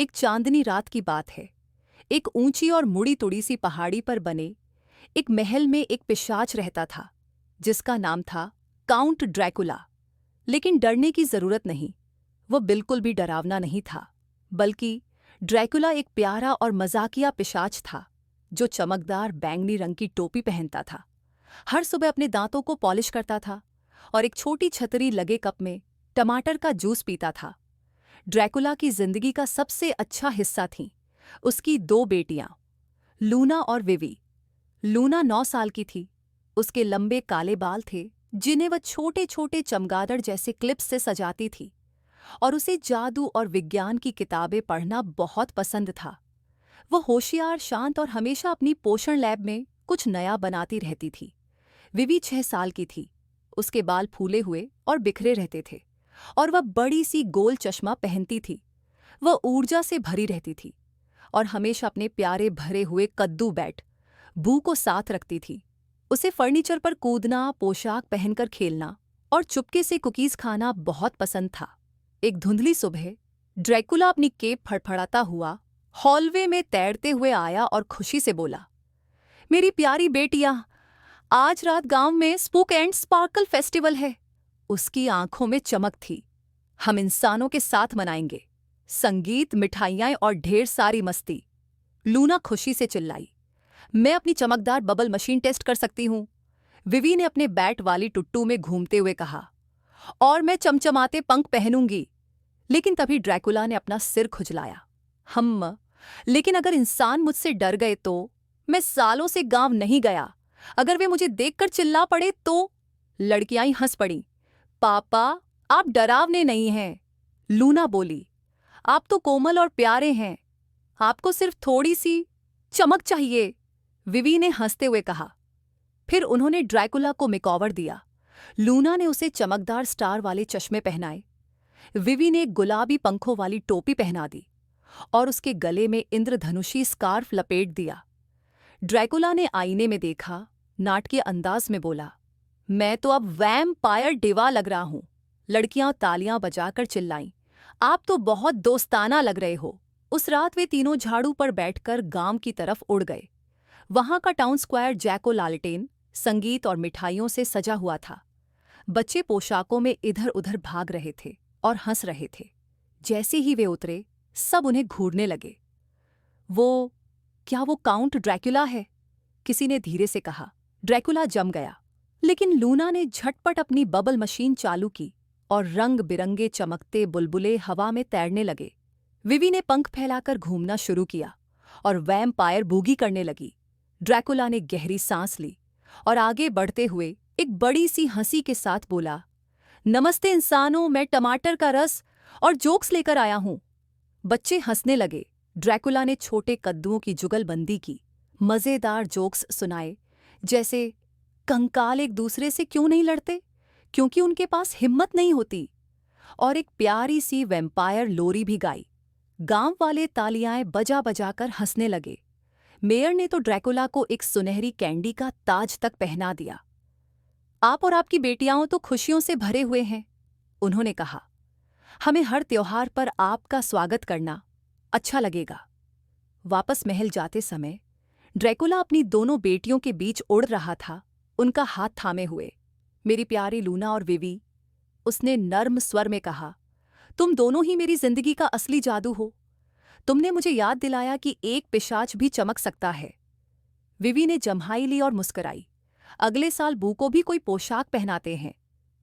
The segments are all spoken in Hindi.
एक चांदनी रात की बात है। एक ऊंची और मुड़ी तुड़ी सी पहाड़ी पर बने एक महल में एक पिशाच रहता था, जिसका नाम था काउंट ड्रैकुला। लेकिन डरने की जरूरत नहीं, वो बिल्कुल भी डरावना नहीं था, बल्कि ड्रैकुला एक प्यारा और मजाकिया पिशाच था, जो चमकदार बैंगनी रंग की टोपी पहनता था, हर सुबह अपने दांतों को पॉलिश करता था और एक छोटी छतरी लगे कप में टमाटर का जूस पीता था। ड्रैकुला की जिंदगी का सबसे अच्छा हिस्सा थीं उसकी दो बेटियां, लूना और विवी। लूना 9 साल की थी। उसके लंबे काले बाल थे, जिन्हें वह छोटे छोटे चमगादड़ जैसे क्लिप्स से सजाती थी, और उसे जादू और विज्ञान की किताबें पढ़ना बहुत पसंद था। वह होशियार, शांत और हमेशा अपनी पोषण लैब में कुछ नया बनाती रहती थी। विवी 6 साल की थी। उसके बाल फूले हुए और बिखरे रहते थे, और वह बड़ी सी गोल चश्मा पहनती थी। वह ऊर्जा से भरी रहती थी और हमेशा अपने प्यारे भरे हुए कद्दू बैट बू को साथ रखती थी। उसे फर्नीचर पर कूदना, पोशाक पहनकर खेलना और चुपके से कुकीज खाना बहुत पसंद था। एक धुंधली सुबह ड्रैकुला अपनी केप फड़फड़ाता हुआ हॉलवे में तैरते हुए आया और खुशी से बोला, मेरी प्यारी बेटियां, आज रात गांव में स्पूक एंड स्पार्कल फेस्टिवल है। उसकी आंखों में चमक थी। हम इंसानों के साथ मनाएंगे, संगीत, मिठाइयाँ और ढेर सारी मस्ती। लूना खुशी से चिल्लाई, मैं अपनी चमकदार बबल मशीन टेस्ट कर सकती हूँ। विवी ने अपने बैट वाली टुट्टू में घूमते हुए कहा, और मैं चमचमाते पंख पहनूंगी। लेकिन तभी ड्रैकुला ने अपना सिर खुजलाया। लेकिन अगर इंसान मुझसे डर गए तो? मैं सालों से गांव नहीं गया। अगर वे मुझे देखकर चिल्ला पड़े तो? लड़कियां ही हंस पड़ी। पापा, आप डरावने नहीं हैं। लूना बोली, आप तो कोमल और प्यारे हैं। आपको सिर्फ थोड़ी सी चमक चाहिए, विवी ने हंसते हुए कहा। फिर उन्होंने ड्रैकुला को मेकओवर दिया। लूना ने उसे चमकदार स्टार वाले चश्मे पहनाए। विवी ने गुलाबी पंखों वाली टोपी पहना दी और उसके गले में इंद्रधनुषी स्कार्फ लपेट दिया। ड्रैकुला ने आईने में देखा, नाटकीय अंदाज में बोला, मैं तो अब वैम्पायर डिवा लग रहा हूं। लड़कियां तालियां बजाकर चिल्लाईं, आप तो बहुत दोस्ताना लग रहे हो। उस रात वे तीनों झाड़ू पर बैठकर गांव की तरफ उड़ गए। वहां का टाउन स्क्वायर जैको लालटेन, संगीत और मिठाइयों से सजा हुआ था। बच्चे पोशाकों में इधर उधर भाग रहे थे और हंस रहे थे। जैसे ही वे उतरे, सब उन्हें घूरने लगे। क्या वो काउंट ड्रैकुला है? किसी ने धीरे से कहा। ड्रैकुला जम गया। लेकिन लूना ने झटपट अपनी बबल मशीन चालू की और रंग बिरंगे चमकते बुलबुले हवा में तैरने लगे। विवी ने पंख फैलाकर घूमना शुरू किया और वैम्पायर बूगी करने लगी। ड्रैकुला ने गहरी सांस ली और आगे बढ़ते हुए एक बड़ी सी हंसी के साथ बोला, नमस्ते इंसानों, मैं टमाटर का रस और जोक्स लेकर आया हूं। बच्चे हंसने लगे। ड्रैकुला ने छोटे कद्दुओं की जुगलबंदी की, मजेदार जोक्स सुनाए, जैसे कंकाल एक दूसरे से क्यों नहीं लड़ते, क्योंकि उनके पास हिम्मत नहीं होती, और एक प्यारी सी वैम्पायर लोरी भी गाई। गांव वाले तालियां बजा बजाकर हंसने लगे। मेयर ने तो ड्रैकुला को एक सुनहरी कैंडी का ताज तक पहना दिया। आप और आपकी बेटियां तो खुशियों से भरे हुए हैं, उन्होंने कहा। हमें हर त्योहार पर आपका स्वागत करना अच्छा लगेगा। वापस महल जाते समय ड्रैकुला अपनी दोनों बेटियों के बीच उड़ रहा था, उनका हाथ थामे हुए। मेरी प्यारी लूना और विवी, उसने नर्म स्वर में कहा, तुम दोनों ही मेरी जिंदगी का असली जादू हो। तुमने मुझे याद दिलाया कि एक पिशाच भी चमक सकता है। विवी ने जम्हाई ली और मुस्कुराई। अगले साल बू को भी कोई पोशाक पहनाते हैं।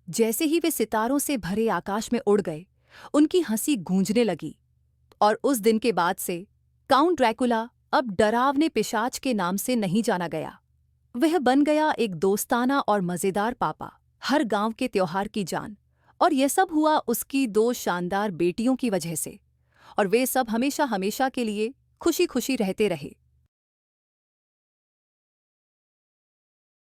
जैसे ही वे सितारों से भरे आकाश में उड़ गए, उनकी हंसी गूंजने लगी, और उस दिन के बाद से काउंट ड्रैकुला अब डरावने पिशाच के नाम से नहीं जाना गया। वह बन गया एक दोस्ताना और मजेदार पापा, हर गांव के त्योहार की जान। और यह सब हुआ उसकी 2 शानदार बेटियों की वजह से, और वे सब हमेशा हमेशा के लिए खुशी खुशी रहते रहे।